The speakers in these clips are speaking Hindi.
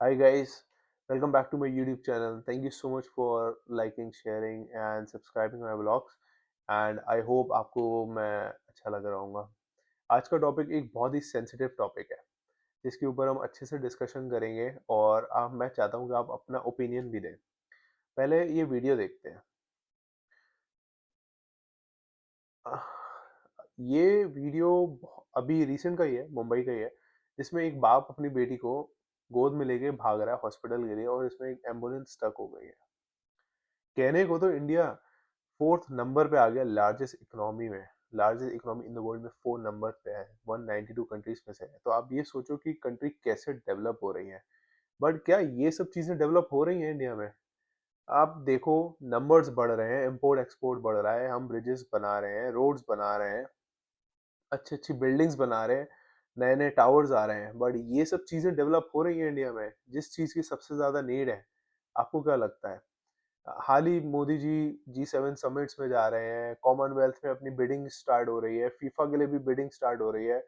Hi guys, welcome back to my YouTube channel. Thank you so much for liking, sharing and subscribing my vlogs and I hope आपको मैं अच्छा लग रहा हूँगा। आज का टॉपिक एक बहुत ही सेंसिटिव टॉपिक है जिसके ऊपर हम अच्छे से डिस्कशन करेंगे और मैं चाहता हूँ कि आप अपना ओपिनियन भी दें। पहले ये वीडियो देखते हैं। आह, ये वीडियो अभी रिसेंट का ही है, मुंबई का ही है, जिसमें एक बाप अपनी बेटी को गोद में लेके भाग रहा है हॉस्पिटल के लिए और इसमें एक एम्बुलेंस स्टक हो गई है। कहने को तो इंडिया फोर्थ नंबर पे आ गया लार्जेस्ट इकोनॉमी में। Largest economy in the world में फोर नंबर पे है, 192 कंट्रीज में से है। तो आप ये सोचो कि कंट्री कैसे डेवलप हो रही है। बट क्या ये सब चीजें डेवलप हो रही हैं इंडिया में? आप देखो, नंबर्स बढ़ रहे हैं, इंपोर्ट एक्सपोर्ट बढ़ रहा है, हम ब्रिजेस बना रहे हैं, रोड्स बना रहे हैं, अच्छी अच्छी बिल्डिंग्स बना रहे हैं, नए नए टावर्स आ रहे हैं। बट ये सब चीजें डेवलप हो रही हैं इंडिया में जिस चीज की सबसे ज्यादा नीड है? आपको क्या लगता है? हाल ही मोदी जी G7 समिट्स में जा रहे हैं, कॉमनवेल्थ में अपनी बिडिंग स्टार्ट हो रही है, फीफा के लिए भी बिडिंग स्टार्ट हो रही है,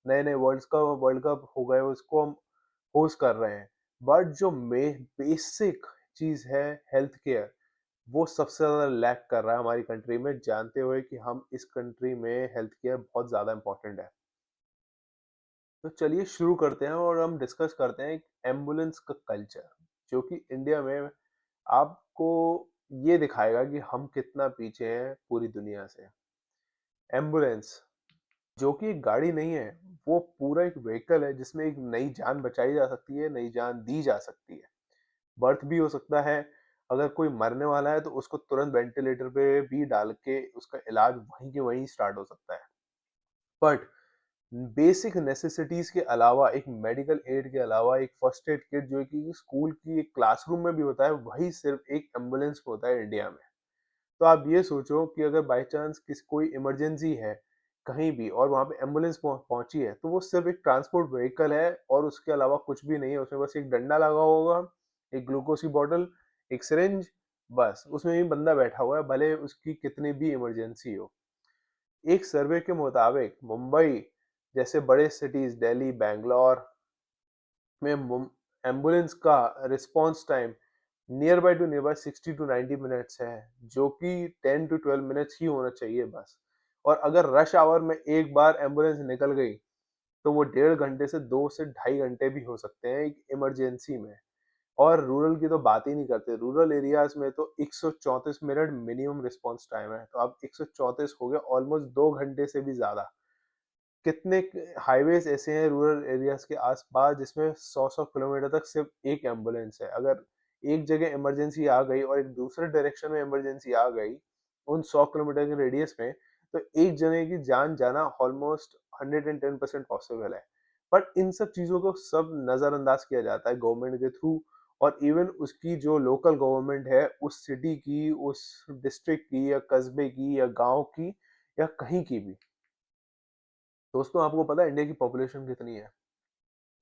नए नए वर्ल्ड कप हो गए उसको हम होस्ट कर रहे हैं। बट जो बेसिक चीज है, हेल्थ केयर, वो सबसे ज्यादा लैक कर रहा है हमारी कंट्री में, जानते हुए कि हम इस कंट्री में हेल्थ केयर बहुत ज्यादा इंपॉर्टेंट है। तो चलिए शुरू करते हैं और हम डिस्कस करते हैं एम्बुलेंस का कल्चर, जो कि इंडिया में आपको ये दिखाएगा कि हम कितना पीछे हैं पूरी दुनिया से। एम्बुलेंस जो कि एक गाड़ी नहीं है, वो पूरा एक व्हीकल है जिसमें एक नई जान बचाई जा सकती है, नई जान दी जा सकती है। बर्थ भी हो सकता है। अगर कोई मरने वाला है तो उसको तुरंत वेंटिलेटर पे भी डाल के उसका इलाज वहीं के वहीं स्टार्ट हो सकता है। बट बेसिक नेसेसिटीज के अलावा, एक मेडिकल एड के अलावा, एक फर्स्ट एड किट जो कि स्कूल की एक क्लासरूम में भी होता है, वही सिर्फ एक एम्बुलेंस में होता है इंडिया में। तो आप ये सोचो कि अगर बाय चांस कोई इमरजेंसी है कहीं भी और वहां पे एम्बुलेंस पहुंची है, तो वो सिर्फ एक ट्रांसपोर्ट व्हीकल है और उसके अलावा कुछ भी नहीं है। उसमें बस एक डंडा लगा होगा, एक ग्लूकोज की बॉटल, एक सिरिंज, बस उसमें भी बंदा बैठा हुआ है, भले उसकी कितनी भी इमरजेंसी हो। एक सर्वे के मुताबिक मुंबई जैसे बड़े सिटीज, दिल्ली, बैंगलोर में एम्बुलेंस का response time near by two near by 60 to 90 minutes है, जो कि 10 to 12 मिनट्स ही होना चाहिए बस। और अगर रश आवर में एक बार एम्बुलेंस निकल गई तो वो 1.5 घंटे से 2 से ढाई घंटे भी हो सकते हैं एक इमरजेंसी में। और रूरल की तो बात ही नहीं करते। रूरल एरियाज में तो 134 मिनट मिनिमम रिस्पॉन्स टाइम है। तो अब 134 हो गया, ऑलमोस्ट 2 घंटे से भी ज्यादा। कितने हाईवेज ऐसे हैं रूरल एरियाज के आसपास जिसमें 100-100 किलोमीटर तक सिर्फ एक एम्बुलेंस है। अगर एक जगह इमरजेंसी आ गई और एक दूसरे डायरेक्शन में इमरजेंसी आ गई उन 100 किलोमीटर के रेडियस में, तो एक जने की जान जाना ऑलमोस्ट 110% पॉसिबल है। बट इन सब चीजों को सब नजरअंदाज किया जाता है गवर्नमेंट के थ्रू। और इवन उसकी जो लोकल गवर्नमेंट है, उस सिटी की, उस डिस्ट्रिक्ट की या कस्बे की या गांव की या कहीं की भी। दोस्तों, आपको पता है इंडिया की पॉपुलेशन कितनी है?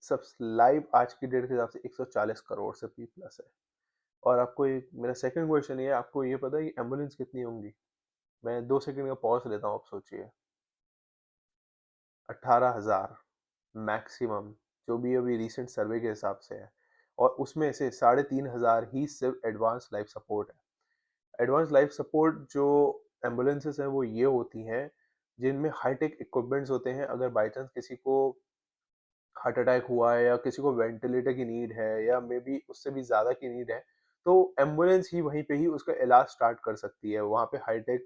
सब लाइव आज की डेट के हिसाब से 140 करोड़ से भी प्लस है। और आपको एक मेरा सेकंड क्वेश्चन ये है, आपको ये पता है कि एम्बुलेंस कितनी होंगी? मैं 2 सेकंड का पॉज लेता हूँ, आप सोचिए। 18,000 मैक्सिमम, जो भी अभी रिसेंट सर्वे के हिसाब से है। और उसमें से 3,500 ही सिर्फ एडवांस लाइफ सपोर्ट है। एडवांस लाइफ सपोर्ट जो एम्बुलेंसेस हैं वो ये होती हैं जिनमें हाईटेक इक्विपमेंट्स होते हैं। अगर बाई चांस किसी को हार्ट अटैक हुआ है या किसी को वेंटिलेटर की नीड है या मे बी उससे भी ज़्यादा की नीड है, तो एम्बुलेंस ही वहीं पे ही उसका इलाज स्टार्ट कर सकती है। वहाँ पे हाईटेक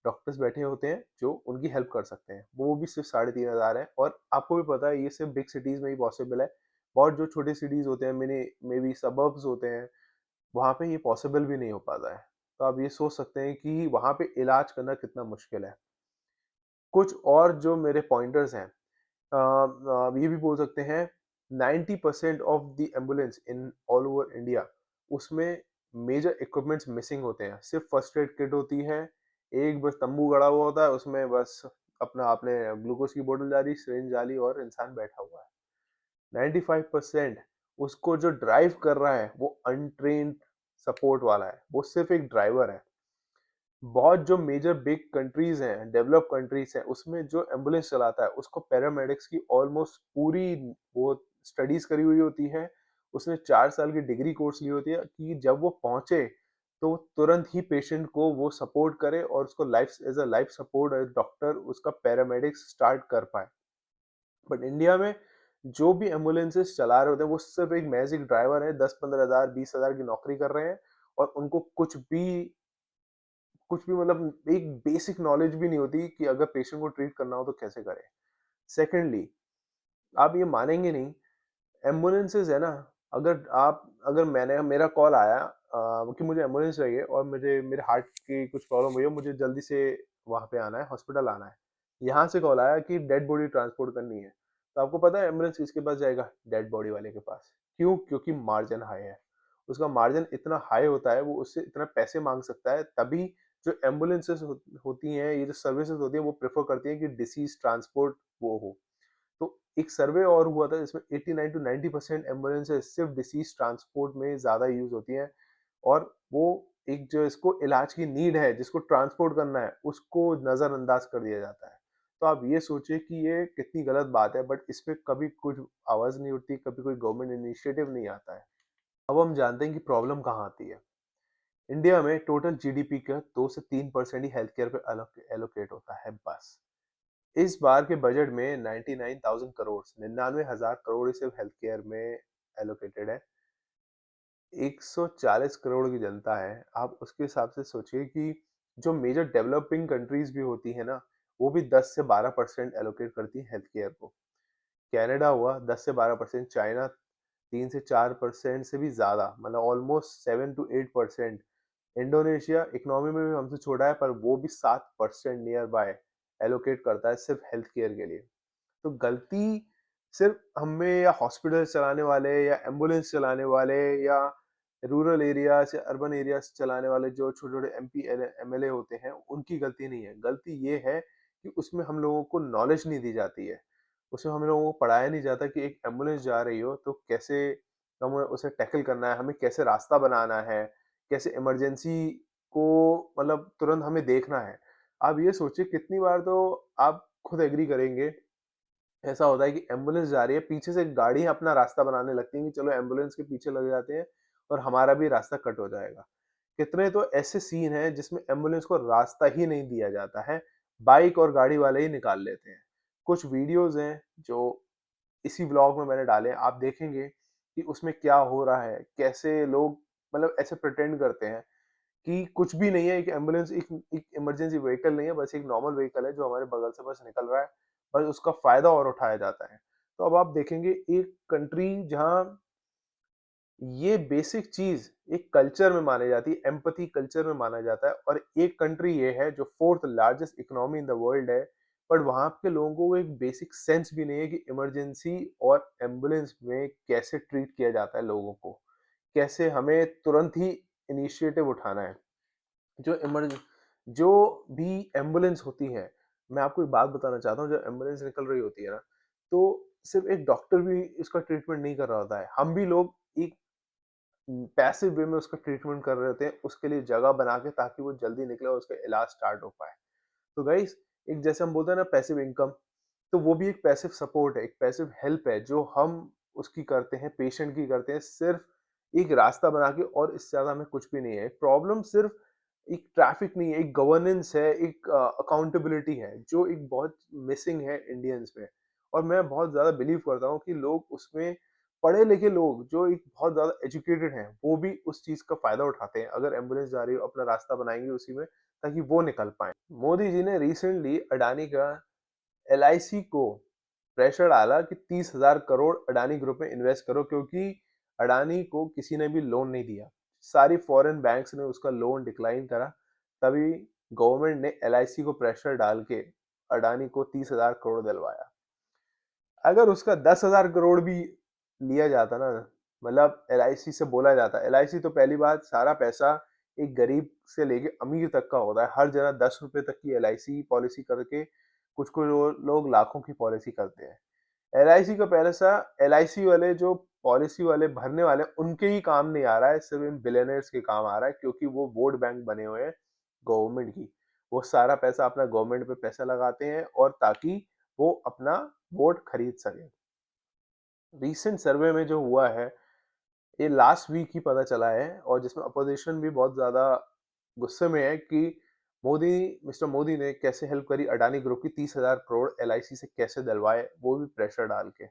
डॉक्टर्स बैठे होते हैं जो उनकी हेल्प कर सकते हैं। वो भी सिर्फ 3,500 है। और आपको भी पता है ये सिर्फ बिग सिटीज़ में ही पॉसिबल है। बहुत जो छोटे सिटीज़ होते हैं, मिनी मे बी सबर्ब्स होते हैं, वहाँ पे ये पॉसिबल भी नहीं हो पाता है। तो आप ये सोच सकते हैं कि वहाँ पे इलाज करना कितना मुश्किल है। कुछ और जो मेरे पॉइंटर्स हैं, ये भी बोल सकते हैं, 90% of the ambulance in all over India, उसमें मेजर इक्विपमेंट्स मिसिंग होते हैं। सिर्फ फर्स्ट एड किट होती है, एक बस तंबू गड़ा हुआ होता है, उसमें बस अपना आपने ग्लूकोज की बोतल डाली, सिरिंज डाली और इंसान बैठा हुआ है। 95% उसको जो ड्राइव कर रहा है वो अनट्रेन्ड सपोर्ट वाला है, वो सिर्फ एक ड्राइवर है। बहुत जो मेजर बिग कंट्रीज हैं, डेवलप कंट्रीज हैं, उसमें जो एम्बुलेंस चलाता है उसको पैरामेडिक्स की ऑलमोस्ट पूरी वो स्टडीज करी हुई होती है। उसने 4 साल की डिग्री कोर्स ली होती है कि जब वो पहुँचे, तो वो तुरंत ही पेशेंट को वो सपोर्ट करे और उसको life as a life support as doctor उसका पैरामेडिक्स स्टार्ट कर पाए। बट इंडिया में जो भी एम्बुलेंसेस चला रहे होते हैं, वो सिर्फ़ एक मैजिक ड्राइवर है, 10-15 हज़ार, 20 हज़ार की नौकरी कर रहे हैं और उनको कुछ भी मतलब एक बेसिक नॉलेज भी नहीं होती कि अगर पेशेंट को ट्रीट करना हो तो कैसे करें। सेकंडली, आप ये मानेंगे नहीं, एम्बुलेंसेज़ है ना, अगर मैंने मेरा कॉल आया कि मुझे एम्बुलेंस चाहिए और मुझे मेरे हार्ट की कुछ प्रॉब्लम हुई है, मुझे जल्दी से वहाँ पे आना है, हॉस्पिटल आना है। यहाँ से कॉल आया कि डेड बॉडी ट्रांसपोर्ट करनी है। तो आपको पता है एम्बुलेंस किसके पास जाएगा? डेड बॉडी वाले के पास। क्यों? क्योंकि मार्जिन हाई है। उसका मार्जिन इतना हाई होता है, वो उससे इतना पैसे माँग सकता है, तभी जो एम्बुलेंसेज़ होती हैं, ये जो सर्विसेज़ होती हैं, वो प्रेफ़र करती हैं कि डिसीज़ ट्रांसपोर्ट वो हो। तो एक सर्वे और हुआ था जिसमें 89 टू 90% एम्बुलेंसेस सिर्फ डिसीज ट्रांसपोर्ट में ज़्यादा यूज़ होती हैं और वो एक जो इसको इलाज की नीड है, जिसको ट्रांसपोर्ट करना है, उसको नज़रअंदाज कर दिया जाता है। तो आप ये सोचिए कि ये कितनी गलत बात है, बट इस पे कभी कुछ आवाज़ नहीं उठती, कभी कोई गवर्नमेंट इनिशिएटिव नहीं आता है। अब हम जानते हैं कि प्रॉब्लम कहाँ आती है। इंडिया में टोटल जीडीपी का 2 से 3% ही हेल्थ केयर पे एलोकेट होता है बस। इस बार के बजट में 99,000 करोड़ 99,000 करोड़ सिर्फ हेल्थ केयर में एलोकेटेड है। 140 करोड़ की जनता है। आप उसके हिसाब से सोचिए कि जो मेजर डेवलपिंग कंट्रीज भी होती है ना, वो भी 10 से 12% एलोकेट करती है हेल्थ केयर को। कनाडा हुआ 10 से 12%, चाइना 3 से 4% से भी ज्यादा, मतलब ऑलमोस्ट 7 टू 8%। इंडोनेशिया इकोनॉमी में भी हमसे छोटा है, पर वो भी 7% नियर बाय एलोकेट करता है सिर्फ हेल्थ केयर के लिए। तो गलती सिर्फ हम में या हॉस्पिटल चलाने वाले या एम्बुलेंस चलाने वाले या रूरल एरियाज या अर्बन एरियाज चलाने वाले जो छोटे छोटे एमपी एमएलए होते हैं, उनकी गलती नहीं है। गलती ये है कि उसमें हम लोगों को नॉलेज नहीं दी जाती है। उसमें हम लोगों को पढ़ाया नहीं जाता कि एक एम्बुलेंस जा रही हो तो कैसे हमें उसे टैकल करना है, हमें कैसे रास्ता बनाना है, कैसे इमरजेंसी को मतलब तुरंत हमें देखना है। आप ये सोचिए कितनी बार तो आप खुद एग्री करेंगे, ऐसा होता है कि एम्बुलेंस जा रही है, पीछे से गाड़ी अपना रास्ता बनाने लगती है कि चलो एम्बुलेंस के पीछे लग जाते हैं और हमारा भी रास्ता कट हो जाएगा। कितने तो ऐसे सीन हैं जिसमें एम्बुलेंस को रास्ता ही नहीं दिया जाता है, बाइक और गाड़ी वाले ही निकाल लेते हैं। कुछ वीडियोज़ हैं जो इसी व्लॉग में मैंने डाले हैं, आप देखेंगे कि उसमें क्या हो रहा है, कैसे लोग मतलब ऐसे प्रिटेंड करते हैं कि कुछ भी नहीं है, एक एम्बुलेंस एक इमरजेंसी व्हीकल नहीं है, बस एक नॉर्मल व्हीकल है जो हमारे बगल से बस निकल रहा है, बस उसका फ़ायदा और उठाया जाता है। तो अब आप देखेंगे एक कंट्री जहाँ ये बेसिक चीज़ एक कल्चर में मानी जाती है, एम्पैथी कल्चर में माना जाता है, और एक कंट्री ये है जो 4th largest economy in the world है, बट वहाँ के लोगों को एक बेसिक सेंस भी नहीं है कि इमरजेंसी और एम्बुलेंस में कैसे ट्रीट किया जाता है लोगों को, कैसे हमें तुरंत ही इनिशिएटिव उठाना है। जो इमरज जो भी एम्बुलेंस होती है, मैं आपको एक बात बताना चाहता हूँ, जब एम्बुलेंस निकल रही होती है ना, तो सिर्फ़ एक डॉक्टर भी इसका ट्रीटमेंट नहीं कर रहा होता है। हम भी लोग एक पैसिव वे में उसका ट्रीटमेंट कर रहे होते हैं, उसके लिए जगह बना के ताकि वो जल्दी निकले और उसका इलाज स्टार्ट हो पाए। तो गाइस, एक जैसे हम बोलते हैं ना पैसिव इनकम, तो वो भी एक पैसिव सपोर्ट है, एक पैसिव हेल्प है जो हम उसकी करते हैं, पेशेंट की करते हैं, सिर्फ एक रास्ता बना के, और इससे ज़्यादा हमें कुछ भी नहीं है। प्रॉब्लम सिर्फ एक ट्रैफिक नहीं है, एक गवर्नेंस है, एक अकाउंटेबिलिटी है, जो एक बहुत मिसिंग है इंडियंस में। और मैं बहुत ज़्यादा बिलीव करता हूँ कि लोग उसमें पढ़े-लिखे लोग जो एक बहुत ज़्यादा एजुकेटेड हैं, वो भी उस चीज़ का फ़ायदा उठाते हैं। अगर एम्बुलेंस जा रही हो, अपना रास्ता बनाएँगे उसी में ताकि वो निकल पाएँ। मोदी जी ने रिसेंटली अडानी का एलआईसी को प्रेशर डाला कि 30,000 करोड़ अडानी ग्रुप में इन्वेस्ट करो, क्योंकि अडानी को किसी ने भी लोन नहीं दिया। सारी फॉरेन बैंक्स ने उसका लोन डिक्लाइन करा, तभी गवर्नमेंट ने एलआईसी को प्रेशर डाल के अडानी को 30,000 करोड़ दिलवाया। अगर उसका 10,000 करोड़ भी लिया जाता ना, मतलब एलआईसी से बोला जाता, एलआईसी तो पहली बात सारा पैसा एक गरीब से लेके अमीर तक का होता है, हर जगह 10 रुपए तक की एलआईसी पॉलिसी करके कुछ कुछ लोग लाखों की पॉलिसी करते हैं। एलआईसी का पैसा एलआईसी वाले जो पॉलिसी वाले भरने वाले हैं, उनके ही काम नहीं आ रहा है, सिर्फ इन बिलियनर्स के काम आ रहा है, क्योंकि वो वोट बैंक बने हुए हैं गवर्नमेंट की। वो सारा पैसा अपना गवर्नमेंट पे पैसा लगाते हैं और ताकि वो अपना वोट खरीद सके। रिसेंट सर्वे में जो हुआ है, ये लास्ट वीक ही पता चला है और जिसमें अपोजिशन भी बहुत ज़्यादा गुस्से में है कि मोदी मिस्टर मोदी ने कैसे हेल्प करी अडानी ग्रुप की 30,000 करोड़ एलआईसी से कैसे दिलवाए, वो भी प्रेशर डाल के।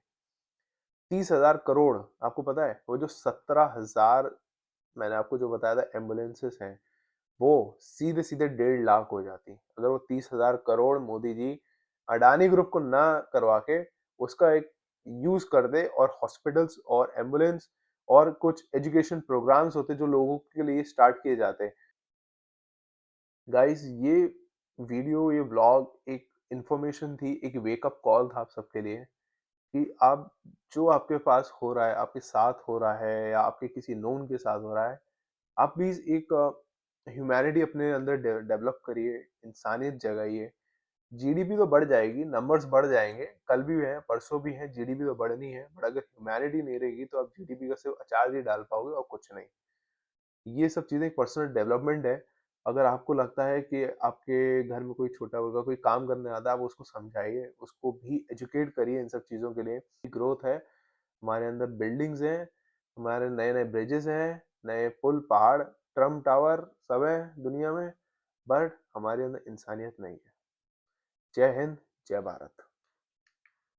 30,000 करोड़ आपको पता है? वो जो 17,000 मैंने आपको जो बताया था एम्बुलेंसेस हैं, वो सीधे-सीधे 1.5 लाख हो जाती। अगर वो 30,000 करोड़ मोदी जी अडानी ग्रुप को ना करवा के उसका एक यूज़ कर दे और हॉस्पिटल्स और एम्बुलेंस और कुछ एजुकेशन प्रोग्राम्स होते जो लोगों के लिए स्टार्ट किए जाते। गाइस ये वीडियो, ये व्लॉग एक इन्फॉर्मेशन थी, एक वेकअप कॉल था आप सबके लिए कि आप जो आपके पास हो रहा है, आपके साथ हो रहा है या आपके किसी नोन के साथ हो रहा है, आप प्लीज़ एक ह्यूमैनिटी अपने अंदर डेवलप करिए, इंसानियत जगाइए। जीडीपी तो बढ़ जाएगी, नंबर्स बढ़ जाएँगे, कल भी हैं, परसों भी हैं, जीडीपी तो बढ़नी है, बट अगर ह्यूमैनिटी नहीं रहेगी तो आप जीडीपी का सिर्फ़ अचार ही डाल पाओगे और कुछ नहीं। ये सब चीज़ें एक पर्सनल डेवलपमेंट है। अगर आपको लगता है कि आपके घर में कोई छोटा वर्ग का कोई काम करने आता है, आप उसको समझाइए, उसको भी एजुकेट करिए इन सब चीज़ों के लिए। ग्रोथ है, हमारे अंदर बिल्डिंग्स हैं, हमारे नए-नए ब्रिजेस हैं, नए पुल, पहाड़, ट्रम्प टावर सब है दुनिया में, बट हमारे अंदर इंसानियत नहीं है। जय हिंद, जय भारत।